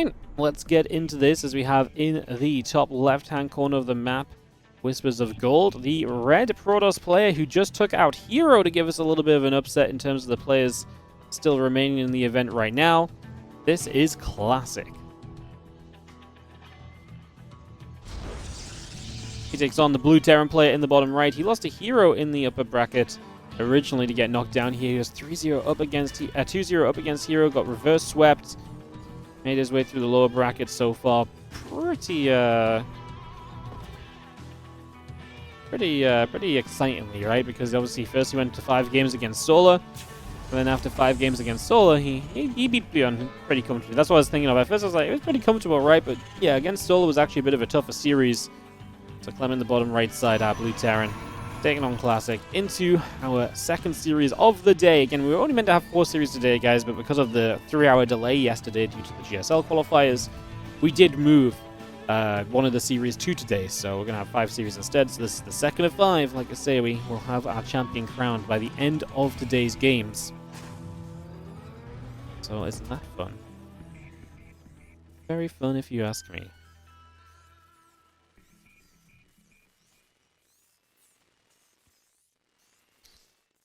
Alright, let's get into this as we have in the top left-hand corner of the map, Whispers of Gold, the red Protoss player who just took out Hero to give us a little bit of an upset in terms of the players still remaining in the event right now. This is Classic. He takes on the blue Terran player in the bottom right. He lost a Hero in the upper bracket originally to get knocked down here. He was 3-0 up against 2-0 up against Hero, got reverse swept. Made his way through the lower bracket so far. Pretty excitingly, right? Because obviously first he went to 5 games against Solar, and then after 5 games against Solar, he beat Beyond pretty comfortably. That's what I was thinking of. At first I was like, it was pretty comfortable, right? But yeah, against Solar was actually a bit of a tougher series. So Clem in the bottom right side, our blue Terran, taking on Classic into our second series of the day. Again, we were only meant to have 4 series today, guys, but because of the 3-hour delay yesterday due to the GSL qualifiers, we did move one of the series to today. So we're going to have 5 series instead. So this is the second of 5. Like I say, we will have our champion crowned by the end of today's games. So isn't that fun? Very fun if you ask me.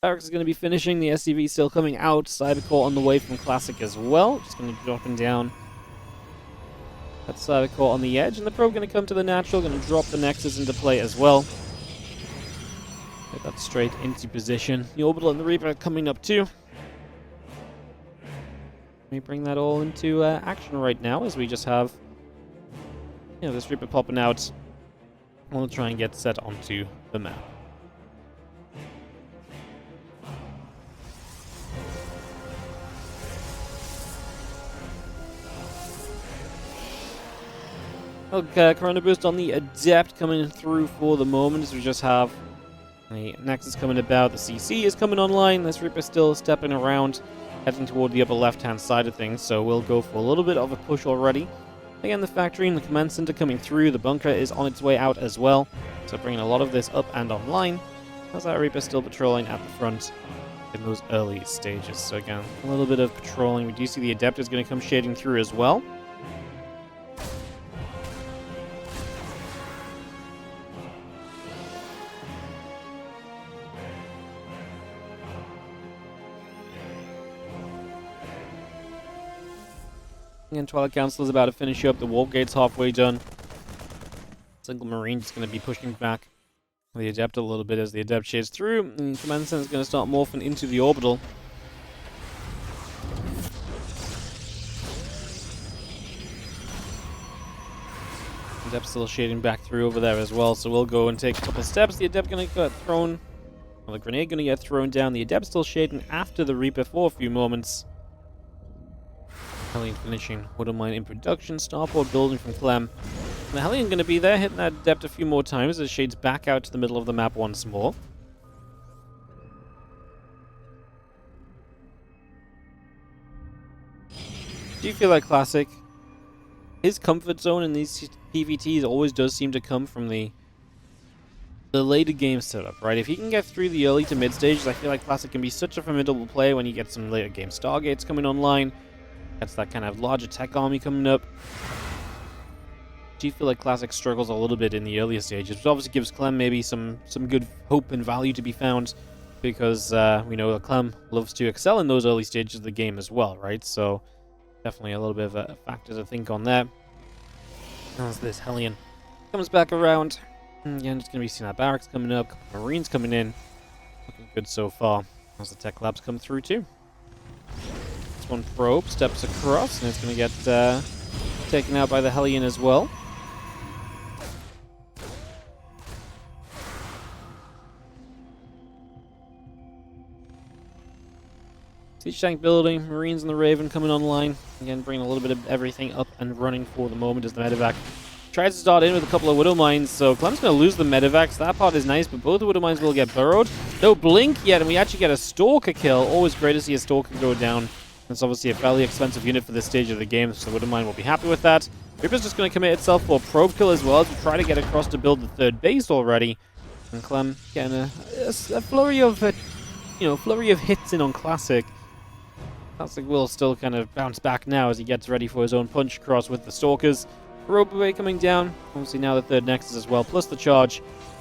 Barracks is going to be finishing. The SCV still coming out. Cybercore on the way from Classic as well. Just going to be dropping down. That's Cybercore on the edge. And the probe going to come to the natural. Going to drop the Nexus into play as well. Get that straight into position. The Orbital and the Reaper coming up too. Let me bring that all into action right now as we just have this Reaper popping out. We'll try and get set onto the map. Okay, Corona Boost on the Adept coming through for the moment as we just have the Nexus coming about. The CC is coming online. This Reaper still stepping around, heading toward the upper left-hand side of things, so we'll go for a little bit of a push already. Again, the factory and the command center coming through. The bunker is on its way out as well, so bringing a lot of this up and online. As that Reaper still patrolling at the front in those early stages. So again, a little bit of patrolling. We do see the Adept is going to come shading through as well. And Twilight Council is about to finish up. The Warp Gate's halfway done. Single Marine is going to be pushing back the Adept a little bit as the Adept shades through. And Command Center is going to start morphing into the Orbital. Adept still shading back through over there as well. So we'll go and take a couple steps. The Adept going to get thrown. Well, the Grenade going to get thrown down. The Adept still shading after the Reaper for a few moments. Hellion finishing Widow Mine in production. Starport building from Clem. And the Hellion going to be there, hitting that Adept a few more times as it shades back out to the middle of the map once more. Do you feel like Classic? His comfort zone in these PvTs always does seem to come from the later game setup, right? If he can get through the early to mid stages, I feel like Classic can be such a formidable play when you get some later game Stargates coming online. That's that kind of larger tech army coming up. Do you feel like Classic struggles a little bit in the earlier stages? Which obviously gives Clem maybe some good hope and value to be found, because we know that Clem loves to excel in those early stages of the game as well, right? So definitely a little bit of a factor to think on that. As this Hellion comes back around, again, just going to be seeing our barracks coming up, Marines coming in. Looking good so far as the tech labs come through too. One probe steps across, and it's going to get taken out by the Hellion as well. Siege tank building, Marines and the Raven coming online. Again, bringing a little bit of everything up and running for the moment as the medevac tries to start in with a couple of Widow Mines. So Clem's going to lose the medevacs. That part is nice, but both the Widow Mines will get burrowed. No blink yet, and we actually get a Stalker kill. Always great to see a Stalker go down. It's obviously a fairly expensive unit for this stage of the game, so Widow Mine will be happy with that. Reaper's just going to commit itself for a probe kill as well to try to get across to build the third base already. And Clem getting a flurry of hits in on Classic. Classic will still kind of bounce back now as he gets ready for his own punch across with the Stalkers. Robo coming down. Obviously now the third Nexus as well, plus the charge.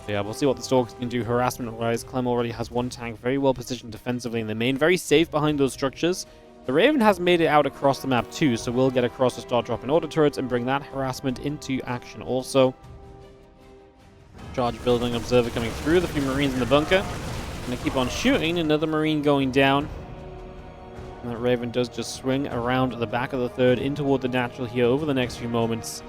So yeah, we'll see what the Stalkers can do harassment-wise. Clem already has one tank very well positioned defensively in the main. Very safe behind those structures. The Raven has made it out across the map too, so we'll get across to start dropping auto turrets and bring that harassment into action also. Charge building, Observer coming through. The few Marines in the bunker. Gonna keep on shooting. Another Marine going down. And that Raven does just swing around the back of the third in toward the natural here over the next few moments.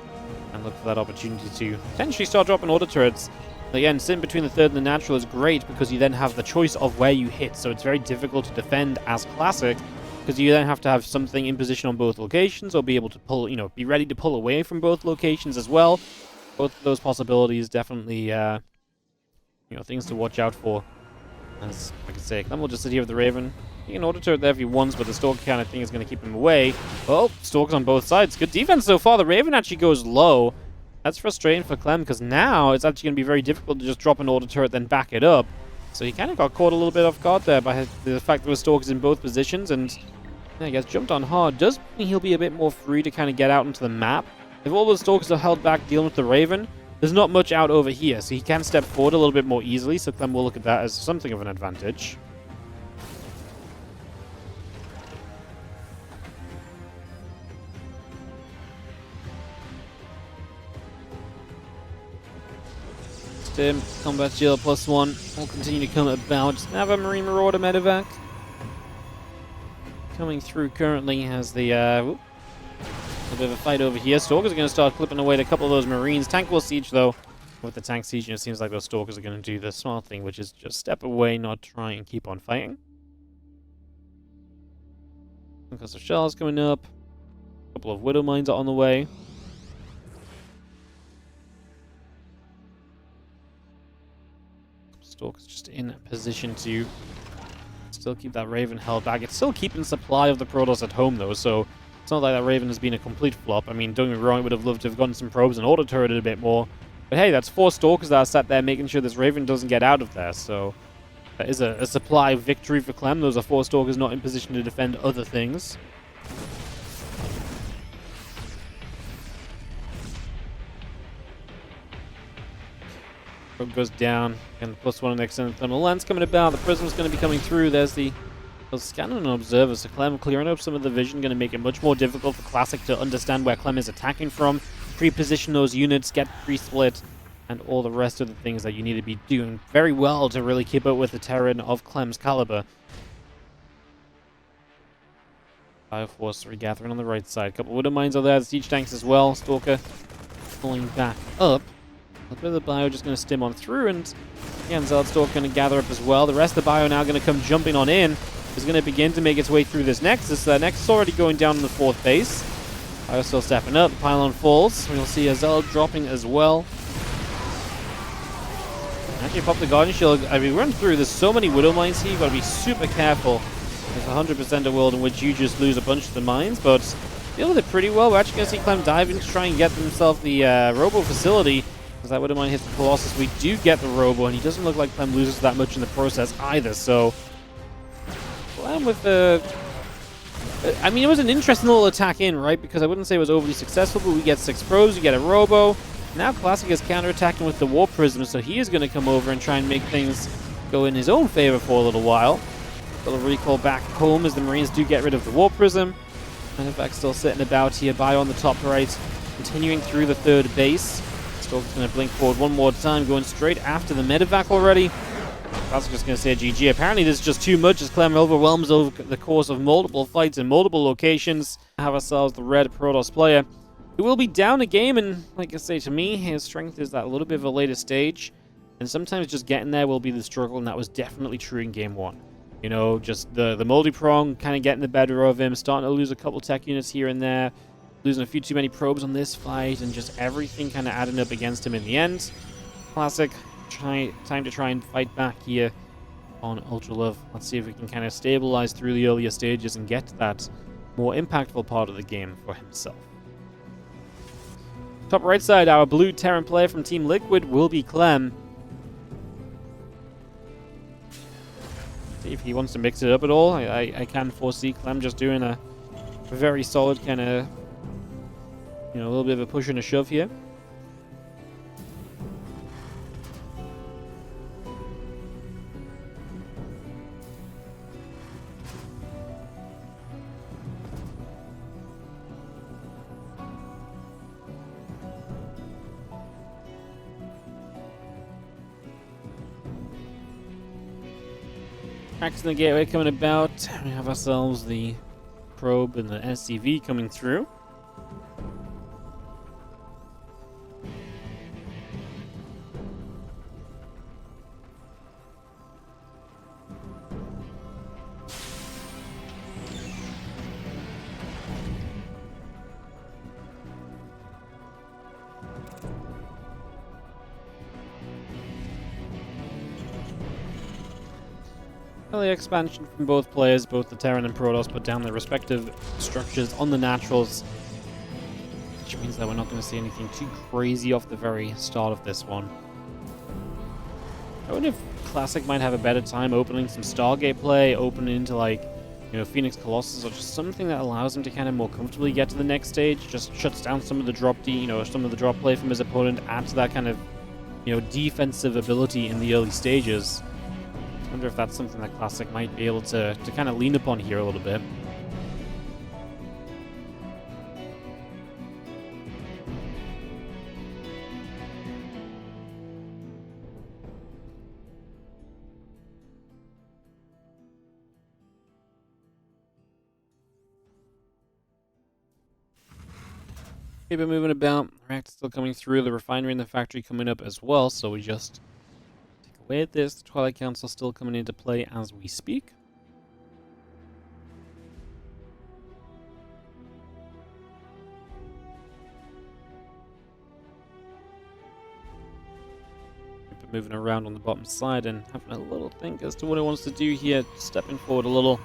And look for that opportunity to potentially start dropping auto turrets. Again, sitting between the third and the natural is great because you then have the choice of where you hit. So it's very difficult to defend as Classic because you then have to have something in position on both locations or be able to pull, be ready to pull away from both locations as well. Both of those possibilities definitely, things to watch out for. As I can say, Clem will just sit here with the Raven. He can auto turret there if he wants, but the Stalker kind of thing is going to keep him away. Oh, Stalkers on both sides. Good defense so far. The Raven actually goes low. That's frustrating for Clem because now it's actually going to be very difficult to just drop an auto turret then back it up. So he kind of got caught a little bit off guard there by the fact that there were Stalkers in both positions, and I guess jumped on hard. Does mean he'll be a bit more free to kind of get out into the map. If all the Stalkers are held back dealing with the Raven, there's not much out over here, so he can step forward a little bit more easily, so Clem will look at that as something of an advantage. Stim, combat shield +1 will continue to come about. Have a Marine Marauder medevac coming through currently has the a bit of a fight over here. Stalkers are going to start clipping away at a couple of those Marines. Tank will siege though. With the tank siege, it seems like those Stalkers are going to do the smart thing, which is just step away, not try and keep on fighting. Because the shells coming up. A couple of Widow Mines are on the way. Stalkers just in position to still keep that Raven held back. It's still keeping supply of the Protoss at home though, so it's not like that Raven has been a complete flop. I mean, don't get me wrong, I would have loved to have gotten some probes and auto-turreted a bit more. But hey, that's 4 Stalkers that are sat there making sure this Raven doesn't get out of there. So that is a supply victory for Clem. Those are 4 Stalkers not in position to defend other things. Probe goes down. And +1 on the extended thermal lens coming about. The Prism's going to be coming through. There's the scanner and observer. So Clem clearing up some of the vision, going to make it much more difficult for Classic to understand where Clem is attacking from. Pre-position those units, get pre-split, and all the rest of the things that you need to be doing very well to really keep up with the Terran of Clem's caliber. Bioforce regathering on the right side. A couple of Widow Mines are there, the siege tanks as well. Stalker pulling back up. A bit of the bio just going to stim on through, and again, Zealot Stalker going to gather up as well. The rest of the bio now going to come jumping on in. Is going to begin to make its way through this Nexus. That Nexus already going down in the 4th base. Bio still stepping up. The pylon falls. We'll see a Zealot dropping as well. Actually, pop the Guardian Shield. I mean, run through. There's so many Widow Mines here. You've got to be super careful. There's 100% a world in which you just lose a bunch of the mines, but deal with it pretty well. We're actually going to see Clem dive in to try and get himself the Robo facility. As that Widow Mine hits the Colossus, we do get the Robo, and he doesn't look like Clem loses that much in the process either, so Clem with the... I mean, it was an interesting little attack in, right? Because I wouldn't say it was overly successful, but we get 6 probes, we get a Robo. Now Classic is counterattacking with the War Prism, so he is going to come over and try and make things go in his own favor for a little while. Got a recall back home as the Marines do get rid of the War Prism. And in fact, still sitting about here. Bio on the top right, continuing through the 3rd base. Stalker's going to blink forward one more time, going straight after the medevac already. Classic just going to say GG. Apparently this is just too much as Clem overwhelms over the course of multiple fights in multiple locations. Have ourselves the red Protoss player who will be down a game, and like I say, to me, his strength is that little bit of a later stage, and sometimes just getting there will be the struggle, and that was definitely true in game 1. You know, just the multi-prong kind of getting the better of him, starting to lose a couple tech units here and there, losing a few too many probes on this fight, and just everything kind of adding up against him in the end. Classic. Time to try and fight back here on Ultra Love. Let's see if we can kind of stabilize through the earlier stages and get to that more impactful part of the game for himself. Top right side, our blue Terran player from Team Liquid will be Clem. See if he wants to mix it up at all. I can foresee Clem just doing a very solid kind of, you know, a little bit of a push and a shove here. Cracks in the gateway coming about. We have ourselves the probe and the SCV coming through. Early expansion from both players, both the Terran and Protoss put down their respective structures on the naturals, which means that we're not going to see anything too crazy off the very start of this one. I wonder if Classic might have a better time opening some Stargate play, opening into like, you know, Phoenix Colossus, or just something that allows him to kind of more comfortably get to the next stage, just shuts down some of the drop some of the drop play from his opponent, adds that kind of, you know, defensive ability in the early stages. I wonder if that's something that Classic might be able to kind of lean upon here a little bit. Keep it moving about. Reactor still coming through. The refinery and the factory coming up as well, so we just away at this. The Twilight Council still coming into play as we speak. Keep it moving around on the bottom side and having a little think as to what it wants to do here. Stepping forward a little.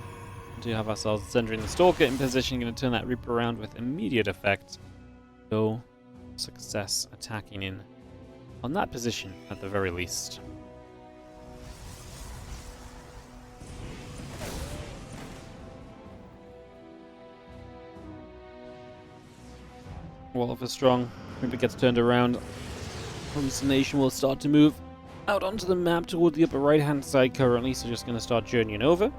We do have ourselves centering the Stalker in position. Going to turn that Reaper around with immediate effect. So, success attacking in on that position at the very least. Wall of strong. Reaper gets turned around. Hallucination will start to move out onto the map toward the upper right hand side currently, so just going to start journeying over.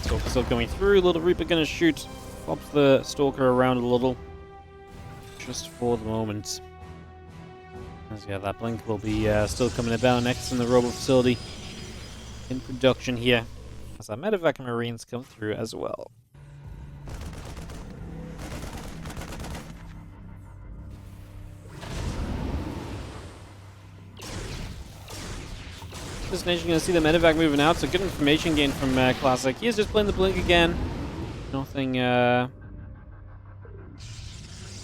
Stalker still going through. Little Reaper going to shoot. Pops the Stalker around a little. Just for the moment. As yeah, that blink will be still coming about next in the robo facility. In production here, as our medevac Marines come through as well. This nation going to see the medevac moving out, so good information gain from Classic. He is just playing the blink again. Nothing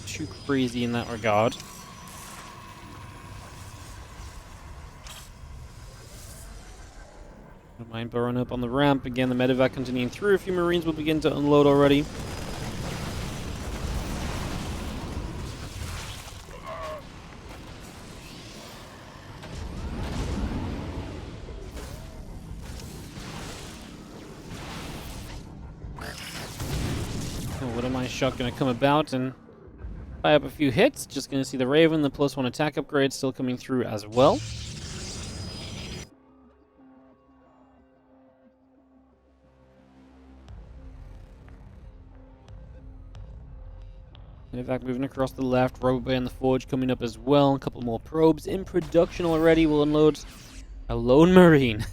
too crazy in that regard. Don't mind burrowing up on the ramp. Again, the medevac continuing through. A few Marines will begin to unload already. What am I shot going to come about and fire up a few hits? Just going to see the Raven, the +1 attack upgrade still coming through as well. Medevac moving across the left, Robobay and the Forge coming up as well. A couple more probes in production already. We'll unload a lone Marine.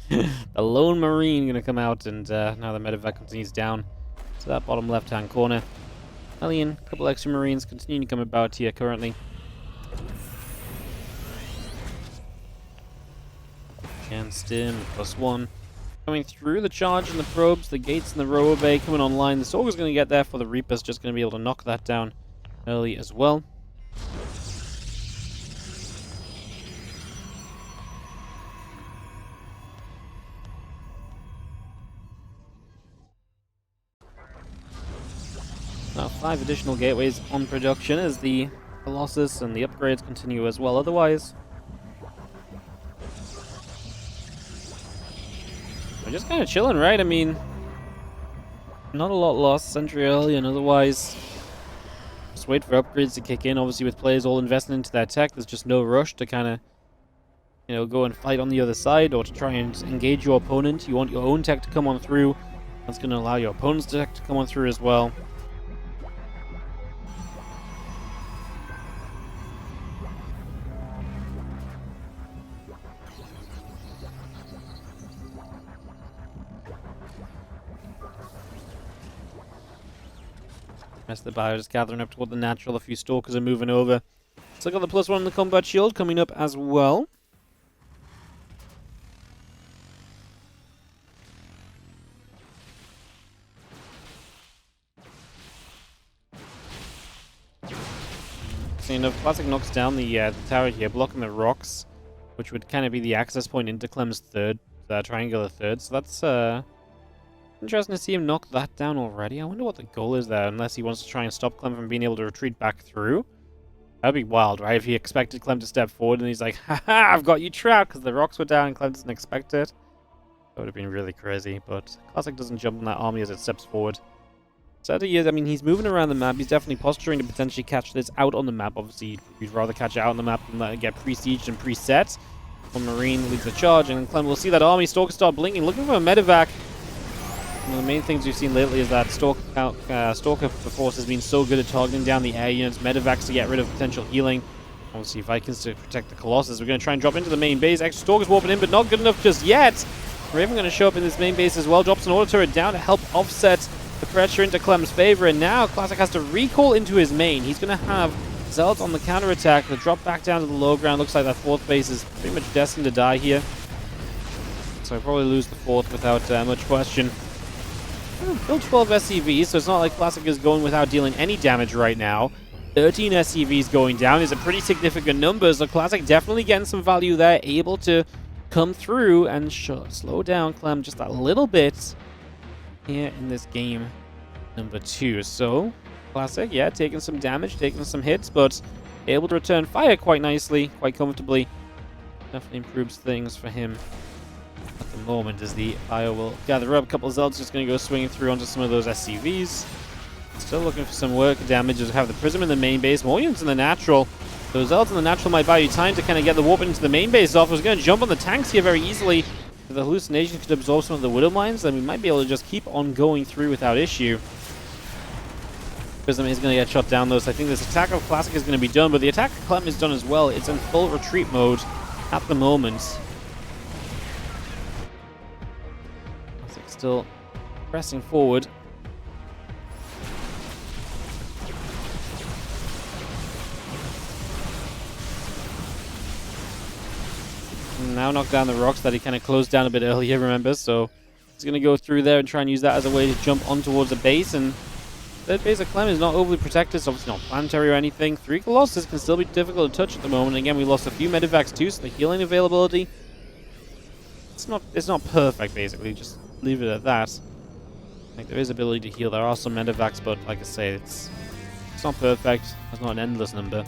The lone Marine going to come out, and now the Medevac continues down to that bottom left-hand corner. Alien, a couple extra Marines continuing to come about here currently. And Stim, +1. Coming through, the charge and the probes, the gates and the robo bay coming online. The Sorger's going to get there for the Reaper's just going to be able to knock that down early as well. Now 5 additional gateways on production as the Colossus and the upgrades continue as well. Otherwise, we're just kind of chilling, right? I mean, not a lot lost. Sentry early, and otherwise, just wait for upgrades to kick in. Obviously, with players all investing into their tech, there's just no rush to kind of, go and fight on the other side or to try and engage your opponent. You want your own tech to come on through. That's going to allow your opponent's tech to come on through as well. Rest of the bio just gathering up toward the natural. A few stalkers are moving over. So I got the +1 on the combat shield coming up as well. So, Classic knocks down the tower here, blocking the rocks, which would kind of be the access point into Clem's triangular third. So that's interesting to see him knock that down already. I wonder what the goal is there, unless he wants to try and stop Clem from being able to retreat back through. That'd be wild, right? If he expected Clem to step forward and he's like, haha, I've got you trapped because the rocks were down and Clem doesn't expect it. That would have been really crazy, but Classic doesn't jump on that army as it steps forward. So I mean, he's moving around the map. He's definitely posturing to potentially catch this out on the map. Obviously, you'd rather catch it out on the map than let it get pre-sieged and preset. When Marine leads the charge, and Clem will see that army. Stalker start blinking, looking for a medevac. One of the main things we've seen lately is that Stalker Force has been so good at targeting down the air units, medevacs to get rid of potential healing. Obviously, Vikings to protect the Colossus. We're going to try and drop into the main base. Extra Stalkers warping in, but not good enough just yet. Raven going to show up in this main base as well. Drops an auto turret down to help offset the pressure into Clem's favor. And now Classic has to recall into his main. He's going to have Zealots on the counterattack. They'll drop back down to the low ground. Looks like that 4th base is pretty much destined to die here. So I'll probably lose the 4th without much question. Build 12 SCVs, so it's not like Classic is going without dealing any damage right now. 13 SCVs going down is a pretty significant number, so Classic definitely getting some value there, able to come through and slow down Clem just a little bit here in this game number 2. So, Classic, yeah, taking some damage, taking some hits, but able to return fire quite nicely, quite comfortably. Definitely improves things for him at the moment, as the IO will gather up. A couple of Zealots just going to go swinging through onto some of those SCVs. Still looking for some work damage. Just have the Prism in the main base, more units in the natural. Those Zealots in the natural might buy you time to kind of get the warp into the main base off. I was going to jump on the tanks here very easily. If the hallucination could absorb some of the Widow Mines, then we might be able to just keep on going through without issue. Prism is going to get shot down though, so I think this attack of Classic is going to be done, but the attack of Clem is done as well. It's in full retreat mode at the moment. Still pressing forward. Now knock down the rocks that he kind of closed down a bit earlier, remember? So he's going to go through there and try and use that as a way to jump on towards the base. And that base of Clem is not overly protected, so it's not planetary or anything. 3 Colossus can still be difficult to touch at the moment. Again, we lost a few medevacs too, so the healing availability, it's not perfect, basically. Just leave it at that. Like, there is ability to heal. There are some medevacs, but like I say, it's not perfect. It's not an endless number.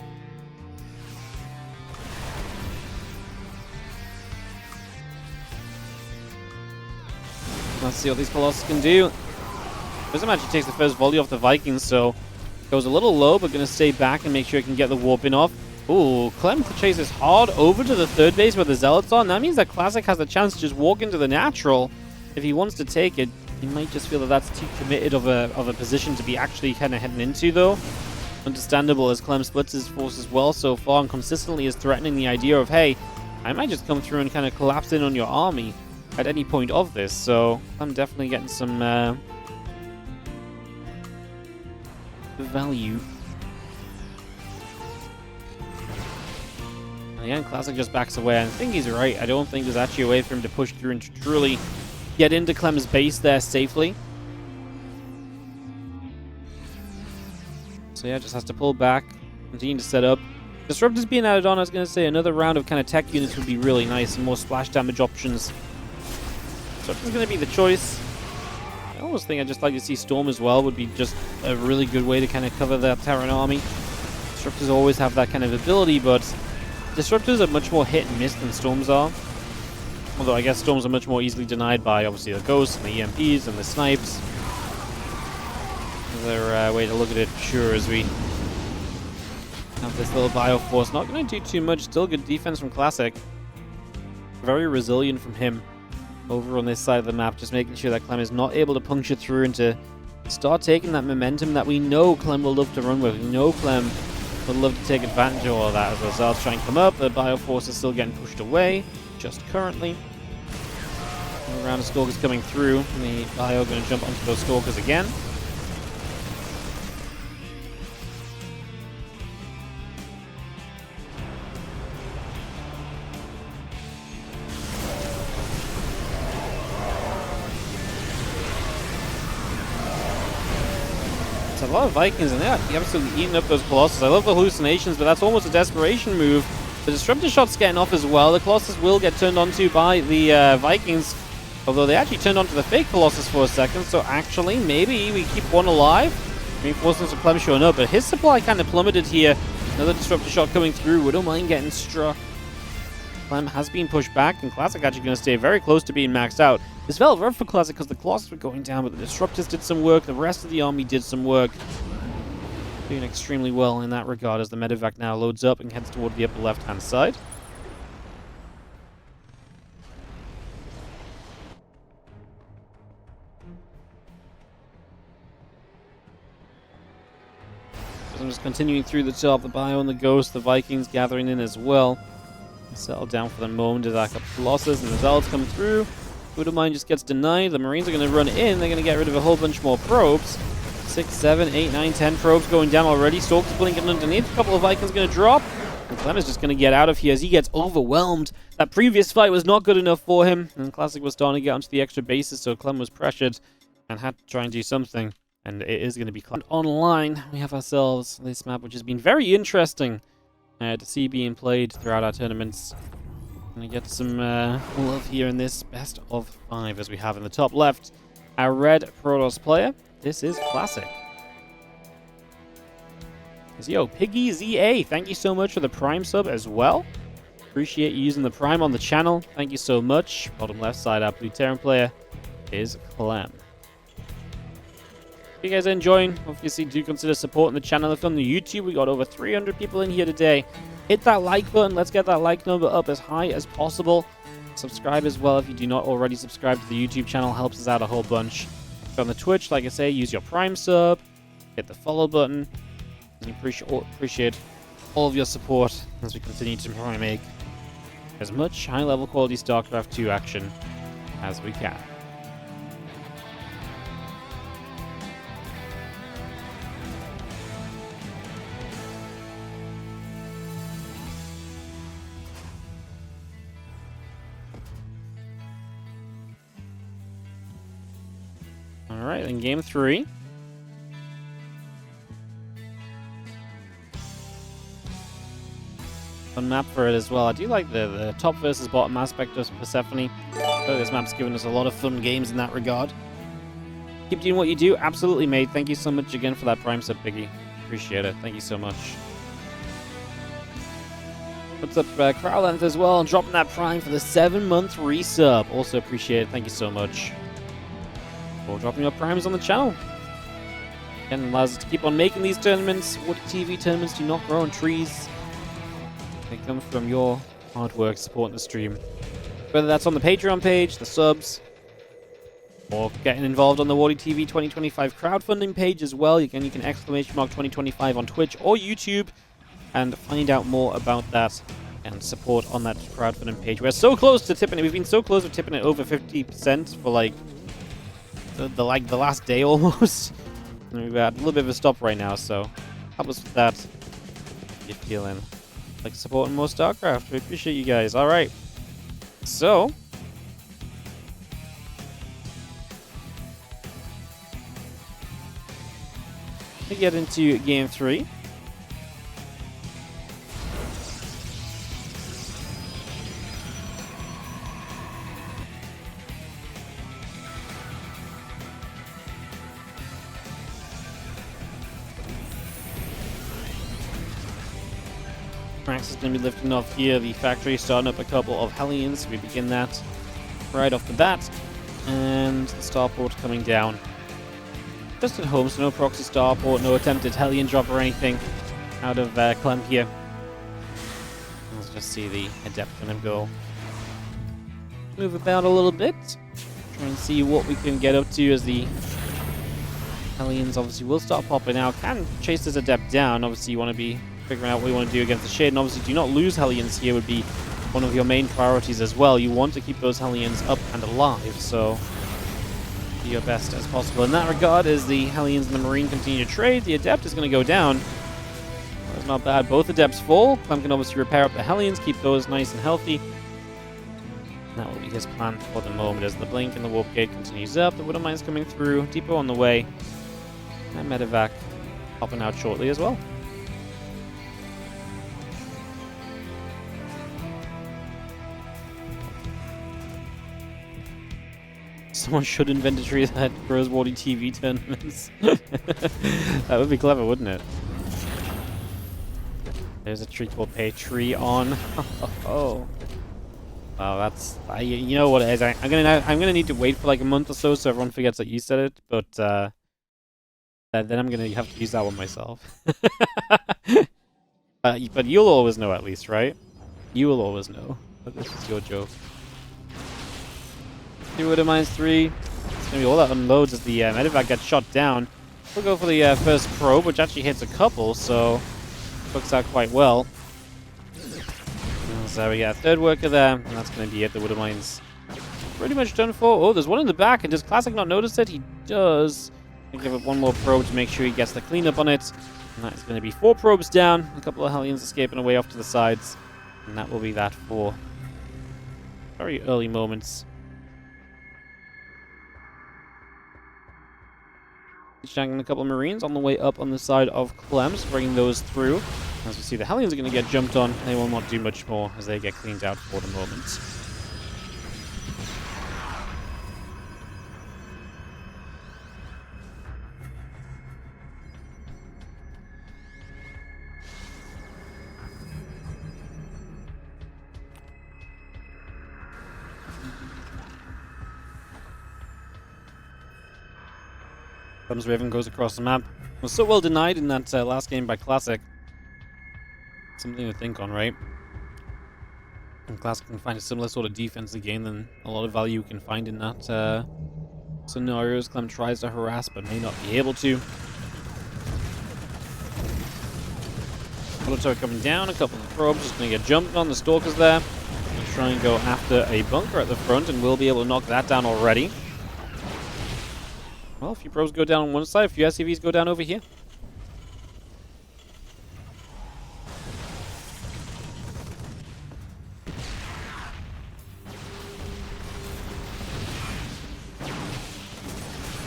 Let's see what these Colossus can do. Prism actually takes the first volley off the Vikings, so goes a little low, but going to stay back and make sure he can get the warp in off. Ooh, Clem chases hard over to the 3rd base where the Zealots are. And that means that Classic has a chance to just walk into the natural. If he wants to take it, he might just feel that that's too committed of a position to be actually kind of heading into, though. Understandable, as Clem splits his forces well so far and consistently is threatening the idea of, hey, I might just come through and kind of collapse in on your army at any point of this. So I'm definitely getting some value. And again, Classic just backs away. I think he's right. I don't think there's actually a way for him to push through and to truly get into Clem's base there safely. So yeah, just has to pull back, continue to set up. Disruptors being added on, I was going to say another round of kind of tech units would be really nice and more splash damage options. Disruptor's going to be the choice. I almost think I'd just like to see Storm as well. Would be just a really good way to kind of cover that Terran army. Disruptors always have that kind of ability, but Disruptors are much more hit and miss than Storms are. Although I guess Storms are much more easily denied by obviously the Ghosts and the EMPs and the Snipes. Another way to look at it for sure as we have this little Bioforce. Not going to do too much. Still good defense from Classic. Very resilient from him over on this side of the map. Just making sure that Clem is not able to puncture through and to start taking that momentum that we know Clem will love to run with. We know Clem would love to take advantage of all of that as the Zards try and come up. The Bioforce is still getting pushed away, just currently. Another round of Stalkers coming through. And the Bio going to jump onto those Stalkers again. A lot of Vikings, and they're absolutely eating up those Colossus. I love the hallucinations, but that's almost a desperation move. The Disruptor shot's getting off as well. The Colossus will get turned onto by the Vikings, although they actually turned onto the fake Colossus for a second, so actually, maybe we keep one alive. Reinforcements of Clem showing up, but his supply kind of plummeted here. Another Disruptor shot coming through. Widowmine getting struck. Clem has been pushed back, and Classic actually going to stay very close to being maxed out. This felt rough for Classic because the Colossus were going down, but the Disruptors did some work. The rest of the army did some work. Doing extremely well in that regard as the medevac now loads up and heads toward the upper left-hand side. So I'm just continuing through the top. The Bio and the Ghost, the Vikings gathering in as well. Settle down for the moment to back up Colossus, and the Zards come through. Widowmine just gets denied. The Marines are going to run in. They're going to get rid of a whole bunch more probes. 6, 7, 8, 9, 10 probes going down already. Stalkers blinking underneath. A couple of Vikings going to drop. And Clem is just going to get out of here as he gets overwhelmed. That previous fight was not good enough for him. And Classic was starting to get onto the extra bases, so Clem was pressured and had to try and do something. And it is going to be Clem. Online, we have ourselves this map, which has been very interesting to see being played throughout our tournaments. Gonna get some love here in this best of 5 as we have in the top left. Our red Protoss player. This is Classic. Yo, Piggy ZA, thank you so much for the Prime sub as well. Appreciate you using the Prime on the channel. Thank you so much. Bottom left side, our Blue Terran player is Clem. If you guys are enjoying, obviously do consider supporting the channel. If on the YouTube, we got over 300 people in here today. Hit that like button. Let's get that like number up as high as possible. Subscribe as well if you do not already subscribe to the YouTube channel. Helps us out a whole bunch. If on the Twitch, like I say, use your Prime sub. Hit the follow button. We appreciate all of your support as we continue to try and make as much high-level quality StarCraft 2 action as we can. Alright, in game 3. Fun map for it as well. I do like the top versus bottom aspect of Persephone. So this map's given us a lot of fun games in that regard. Keep doing what you do. Absolutely, mate. Thank you so much again for that Prime sub, Biggie. Appreciate it. Thank you so much. What's up, Crowlength as well, and dropping that Prime for the 7-month resub. Also appreciate it. Thank you so much for dropping your Primes on the channel. Again, allows us to keep on making these tournaments. WardiTV tournaments do not grow on trees. They come from your hard work supporting the stream. Whether that's on the Patreon page, the subs, or getting involved on the WardiTV 2025 crowdfunding page as well. Again, you can !" 2025 on Twitch or YouTube and find out more about that and support on that crowdfunding page. We're so close to tipping it. We've been so close to tipping it over 50% for like the last day almost. And we've got a little bit of a stop right now, so help us with that if you're feeling like supporting more StarCraft. We appreciate you guys. All right, so we get into game 3. Max is going to be lifting off here. The factory starting up a couple of Hellions. We begin that right off the bat. And the starport coming down. Just at home, so no proxy starport, no attempted Hellion drop or anything out of Clem here. Let's just see the Adept kind of go. Move about a little bit. Try and see what we can get up to as the Hellions obviously will start popping out. Can chase this Adept down. Obviously you want to be figuring out what you want to do against the Shade. And obviously do not lose Hellions here would be one of your main priorities as well. You want to keep those Hellions up and alive, so do your best as possible. In that regard, as the Hellions and the Marine continue to trade, the Adept is going to go down. That's not bad. Both Adepts fall. Clem can obviously repair up the Hellions, keep those nice and healthy. And that will be his plan for the moment as the Blink and the Warp Gate continues up. The Widow Mine's coming through. Depot on the way. And Medevac popping out shortly as well. Someone should invent a tree that grows WardiTV tournaments. That would be clever, wouldn't it? There's a tree called Patreon. Oh, wow, that's you know what it is. I'm gonna need to wait for like a month or so everyone forgets that you said it. But then I'm gonna have to use that one myself. But you'll always know at least, right? You will always know that this is your joke. 2 Widow Mines 3. It's gonna be all that unloads as the Medevac gets shot down. We'll go for the first probe, which actually hits a couple, so works out quite well. So we got a third worker there, and that's going to be it. The Widow Mine's pretty much done for. Oh, there's one in the back, and does Classic not notice it? He does. I'll give it one more probe to make sure he gets the cleanup on it. And that is going to be 4 probes down, a couple of Hellions escaping away off to the sides. And that will be that for very early moments. Shanking a couple of Marines on the way up on the side of Clem's, bringing those through. As we see, the Hellions are going to get jumped on. They will not do much more as they get cleaned out for the moment. Clem's Raven goes across the map. Was so well denied in that last game by Classic. Something to think on, right? And Classic can find a similar sort of defense again, then a lot of value you can find in that scenarios. Clem tries to harass but may not be able to. Turret coming down, a couple of probes just going to get jumped on. The Stalkers there. Going to try and go after a bunker at the front, and we'll be able to knock that down already. Well, a few probes go down on one side, a few SCVs go down over here.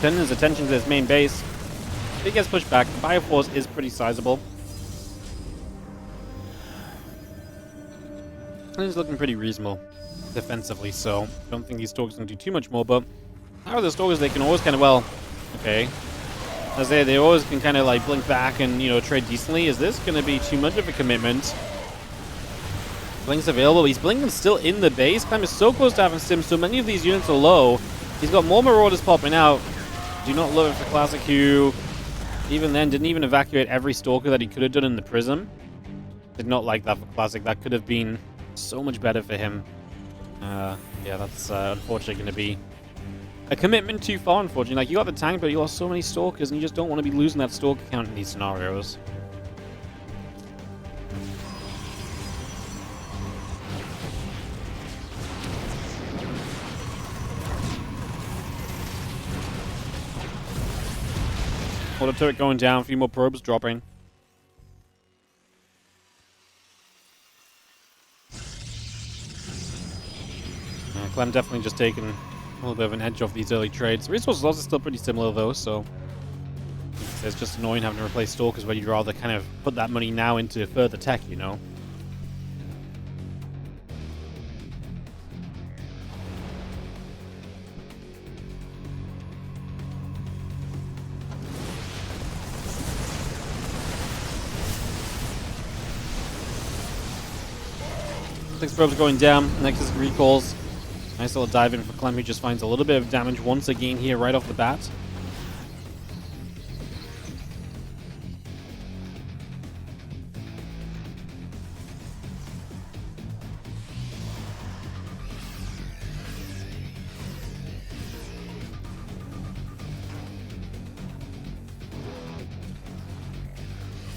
Turning his attention to his main base. He gets pushed back. The Bioforce is pretty sizable. And he's looking pretty reasonable defensively, so don't think these Stalkers can do too much more, but how are the Stalkers? They can always kind of, well, okay. As they always can kind of like blink back and, you know, trade decently. Is this going to be too much of a commitment? Blink's available. He's blinking still in the base. Clem is so close to having Sim. So many of these units are low. He's got more Marauders popping out. Do not love it for Classic, who even then didn't even evacuate every Stalker that he could have done in the Prism. Did not like that for Classic. That could have been so much better for him. Yeah, that's unfortunately going to be a commitment too far, unfortunately. Like, you got the tank, but you lost so many Stalkers, and you just don't want to be losing that Stalker count in these scenarios. Auto turret going down, a few more probes dropping. Clem definitely just taking a little bit of an edge off these early trades. The resources loss is still pretty similar though, so it's just annoying having to replace Stalkers where you'd rather kind of put that money now into further tech, you know? Classic's probes going down. Nexus recalls. Nice little dive in for Clem, who just finds a little bit of damage once again here right off the bat.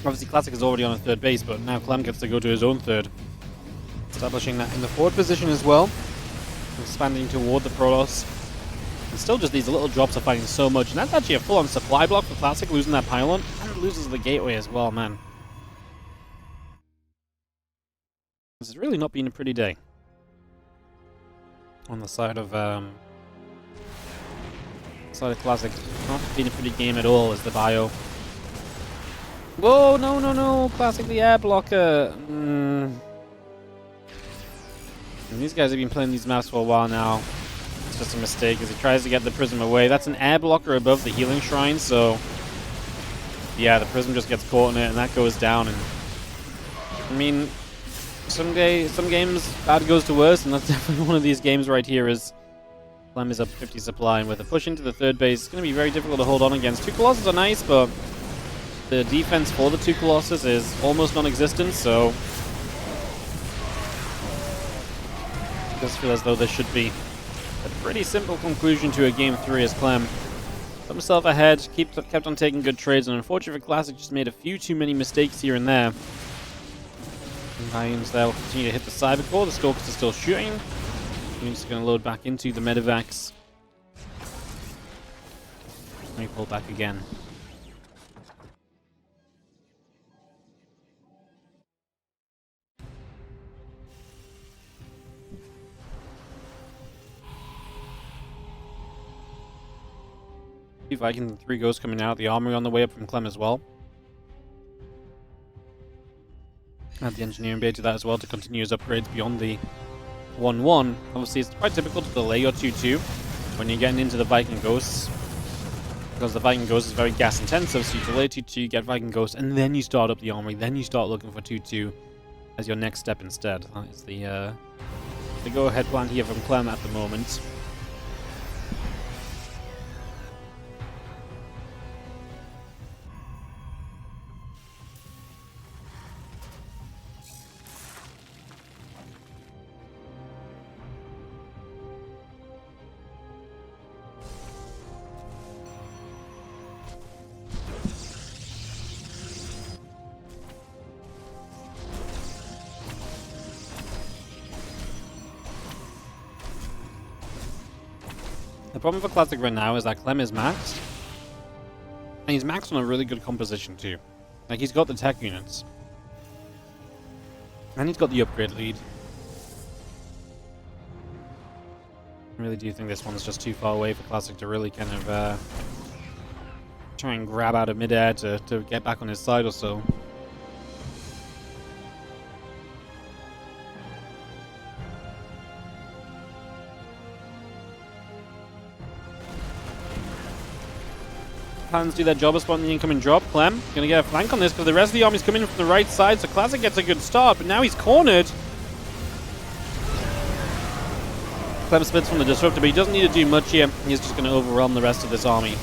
Obviously, Classic is already on a third base, but now Clem gets to go to his own third. Establishing that in the forward position as well. Expanding toward the Protoss. And still just these little drops are fighting so much. And that's actually a full-on supply block for Classic, losing that pylon. And loses the gateway as well, man. This has really not been a pretty day. On the side of Classic. Not been a pretty game at all, is the bio. Whoa, no, no, no. Classic the air blocker. And these guys have been playing these maps for a while now. It's just a mistake as he tries to get the prism away. That's an air blocker above the healing shrine, so yeah, the prism just gets caught in it and that goes down. And I mean, some games bad goes to worse, and that's definitely one of these games right here. Is Clem is up 50 supply, and with a push into the third base, it's going to be very difficult to hold on against. 2 Colossus are nice, but the defense for the 2 Colossus is almost non-existent, so it does feel as though there should be a pretty simple conclusion to a game 3 as Clem put himself ahead, kept on taking good trades, and unfortunately for Classic just made a few too many mistakes here and there. Lions there will continue to hit the Cyber Core. The Stalkers are still shooting. He's going to load back into the Medivacs. Let me pull back again. Viking and 3 Ghosts coming out. The armory on the way up from Clem as well. Add the engineering bay to that as well to continue his upgrades beyond the 1-1. Obviously, it's quite typical to delay your 2-2 when you're getting into the Viking Ghosts, because the Viking Ghost is very gas intensive, so you delay 2-2, get Viking Ghost, and then you start up the armory, then you start looking for 2-2 as your next step instead. That is the go-ahead plan here from Clem at the moment. The problem for Classic right now is that Clem is maxed. And he's maxed on a really good composition too. Like, he's got the tech units. And he's got the upgrade lead. I really do think this one's just too far away for Classic to really kind of try and grab out of midair to get back on his side or so. Plans do their job of spotting the incoming drop. Clem gonna get a flank on this because the rest of the army's coming in from the right side, so Classic gets a good start, but now he's cornered. Clem splits from the disruptor, but he doesn't need to do much here. He's just gonna overwhelm the rest of this army.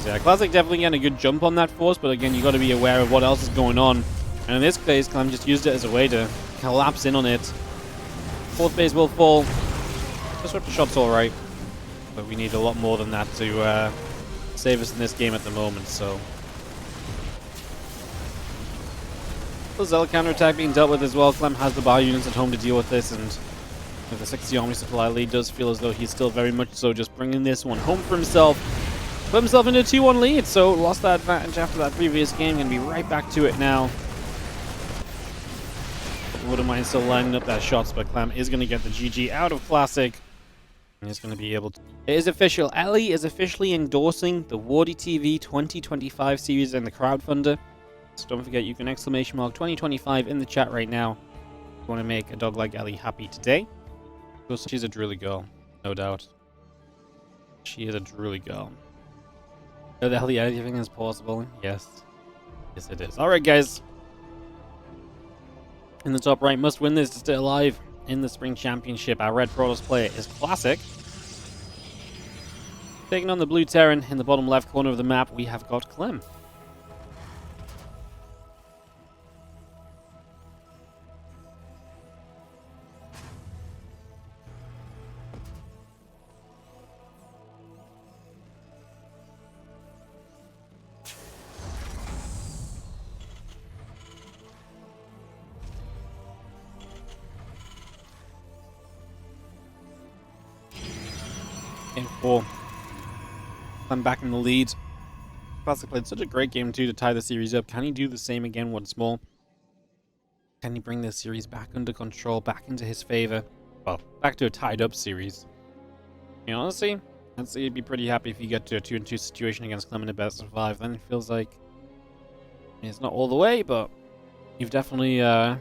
So yeah, Classic definitely getting a good jump on that force, but again, you got to be aware of what else is going on. And in this case, Clem just used it as a way to collapse in on it. Fourth base will fall. Disruptor shot's alright, but we need a lot more than that to save us in this game at the moment, so. The Zell counterattack being dealt with as well. Clem has the bar units at home to deal with this, and with the 60 army supply lead, does feel as though he's still very much so just bringing this one home for himself. Put himself into a 2-1 lead, so lost that advantage after that previous game. Gonna be right back to it now. Wouldn't mind still lining up that shots, but Clem is gonna get the GG out of Classic. And is going to be able to. It is official. Ellie is officially endorsing the WardiTV 2025 series and the crowdfunder. So don't forget, you can !" 2025 in the chat right now. If you want to make a dog like Ellie happy today. She's a drooly girl, no doubt. She is a drooly girl. Ellie, anything is possible. Yes. Yes, it is. Alright, guys. in the top right. Must win this to stay alive in the Spring Championship. Our red Protoss player is Classic. Taking on the blue Terran in the bottom left corner of the map, we have got Clem. Game 4. I'm back in the lead. Classic played such a great game too to tie the series up. Can he do the same again once more? Can he bring this series back under control, back into his favor? Well, back to a tied up series. You know, honestly, I'd say he'd be pretty happy if you get to a 2-2 situation against Clem in a best of 5. Then it feels like it's not all the way, but you've definitely done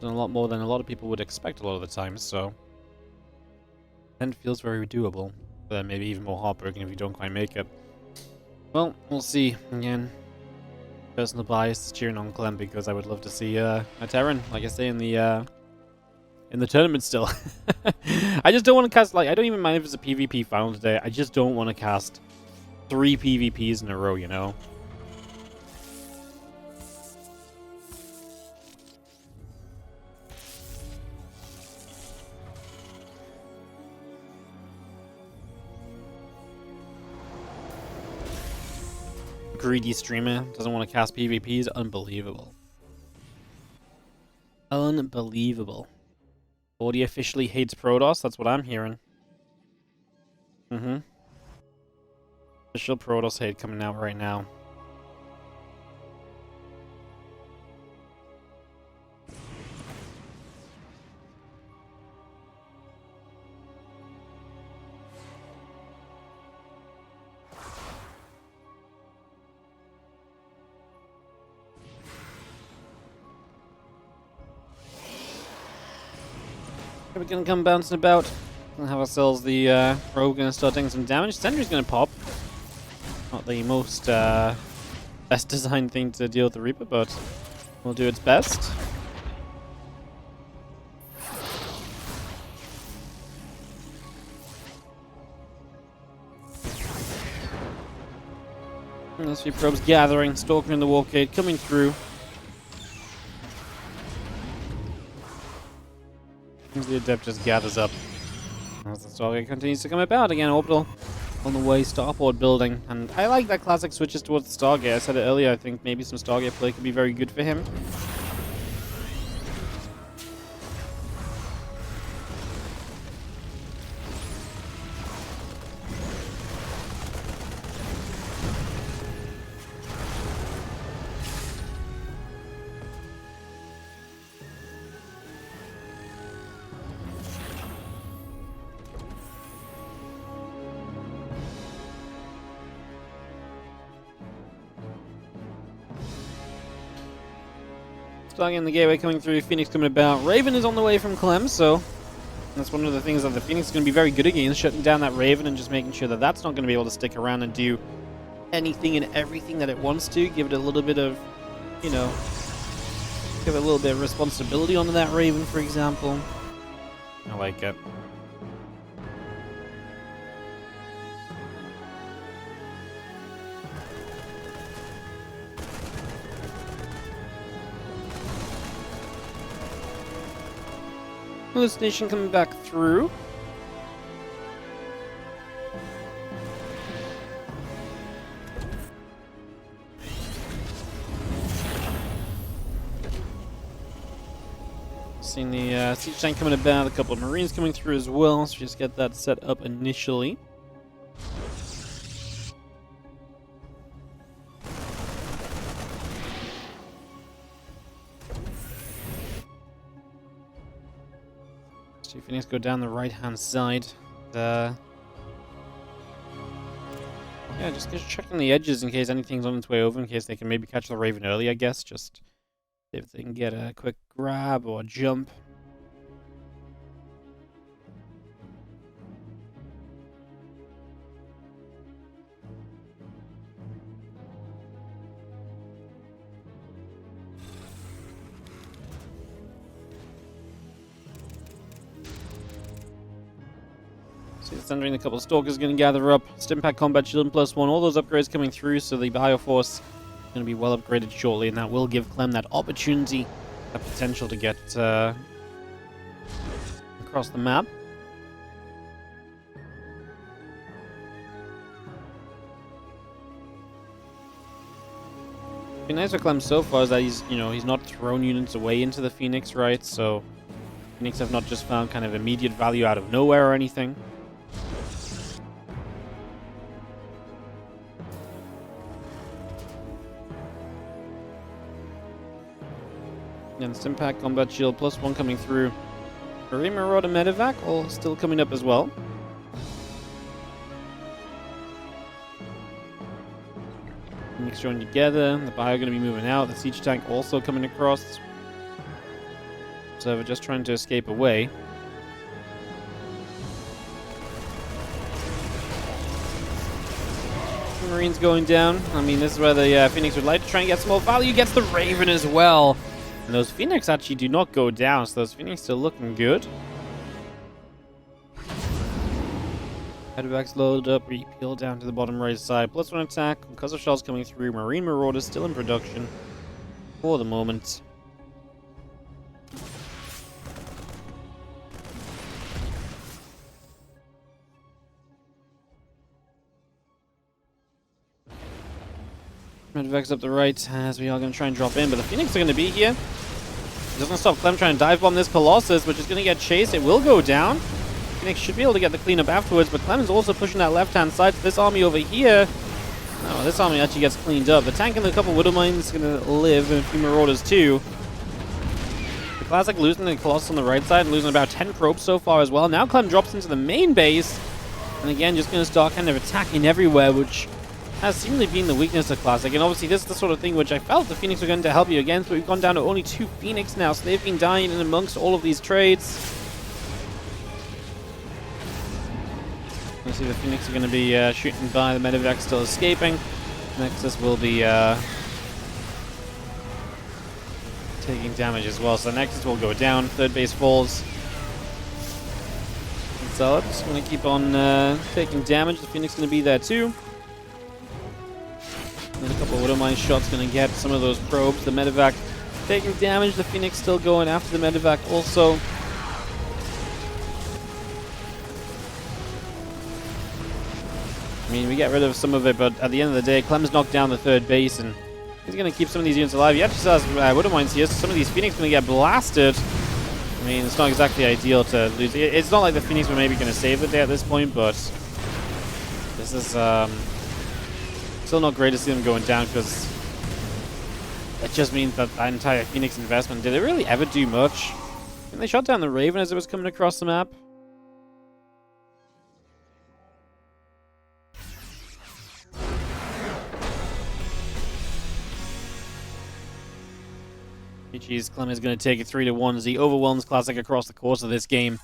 a lot more than a lot of people would expect a lot of the time, so then it feels very doable. But maybe even more heartbroken if you don't quite make it. Well, we'll see. Again, personal bias is cheering on Clem because I would love to see a Terran, like I say, in the tournament still. I just don't want to cast, like, I don't even mind if it's a PvP final today. I just don't want to cast 3 PvPs in a row, you know? Greedy streamer doesn't want to cast PvPs. Unbelievable. Unbelievable. Wardy officially hates Protoss. That's what I'm hearing. Official Protoss hate coming out right now. We're gonna come bouncing about. We'll have ourselves the rogue gonna start taking some damage. Sentry's gonna pop. Not the most best designed thing to deal with the Reaper, but will do its best. And those few probes gathering. Stalker in the Warp Gate coming through. The Adept just gathers up as the Stargate continues to come about. Again, Orbital on the way, Starport building. And I like that Classic switches towards the Stargate. I said it earlier, I think maybe some Stargate play could be very good for him. Stargate in the gateway coming through, Phoenix coming about. Raven is on the way from Clem, so that's one of the things that the Phoenix is going to be very good against, shutting down that Raven and just making sure that that's not going to be able to stick around and do anything and everything that it wants to. Give it a little bit of, you know, give it a little bit of responsibility onto that Raven, for example. I like it. Hallucination coming back through. Seeing the siege tank coming about, a couple of Marines coming through as well, so just get that set up initially. So Phoenix go down the right-hand side. Yeah, just checking the edges in case anything's on its way over, in case they can maybe catch the Raven early, I guess. Just if they can get a quick grab or jump. See, it's entering a couple of Stalkers going to gather up. Stimpack Combat Shield +1, all those upgrades coming through, so the Bioforce is going to be well upgraded shortly, and that will give Clem that opportunity, that potential to get across the map. What's been nice for Clem so far is that he's not thrown units away into the Phoenix, right? So Phoenix have not just found kind of immediate value out of nowhere or anything. And Stimpack Combat Shield +1 coming through. Marine Marauder Medevac all still coming up as well. Phoenix joined together. The Bio going to be moving out. The Siege Tank also coming across. So we're just trying to escape away. Marines going down. I mean, this is where the Phoenix would like to try and get some more value. Gets the Raven as well. And those Phoenix actually do not go down, so those Phoenix still looking good. Medevac's loaded up, repeel down to the bottom right side. +1 attack, because of shells coming through. Marine Marauders still in production for the moment. Medevac's up the right as we are going to try and drop in, but the Phoenix are going to be here. It doesn't stop Clem trying to dive bomb this Colossus, which is going to get chased. It will go down. Phoenix should be able to get the cleanup afterwards, but Clem is also pushing that left-hand side. So this army over here, oh, this army actually gets cleaned up. The tank and a couple Widow Mines is going to live, and a few Marauders too. The Classic losing the Colossus on the right side, and losing about 10 probes so far as well. Now Clem drops into the main base, and again, just going to start kind of attacking everywhere, which has seemingly been the weakness of Classic. And obviously this is the sort of thing which I felt the Phoenix were going to help you against, but we've gone down to only 2 Phoenix now, so they've been dying in amongst all of these trades. Let's see, the Phoenix are going to be shooting by, the Medevac still escaping. Nexus will be taking damage as well, so the Nexus will go down, third base falls. And so it's going to keep on taking damage, the Phoenix is going to be there too. And a couple of Widow Mine shots going to get some of those probes. The Medevac taking damage. The Phoenix still going after the Medevac also. I mean, we get rid of some of it, but at the end of the day, Clem's knocked down the third base, and he's going to keep some of these units alive. He actually still has Widow Mines here, so some of these Phoenix going to get blasted. I mean, it's not exactly ideal to lose. It's not like the Phoenix were maybe going to save the day at this point, but this is still not great to see them going down, because it just means that that entire Phoenix investment, did it really ever do much? And they shot down the Raven as it was coming across the map. GG's, Clem is going to take it 3-1 as he overwhelms Classic across the course of this game.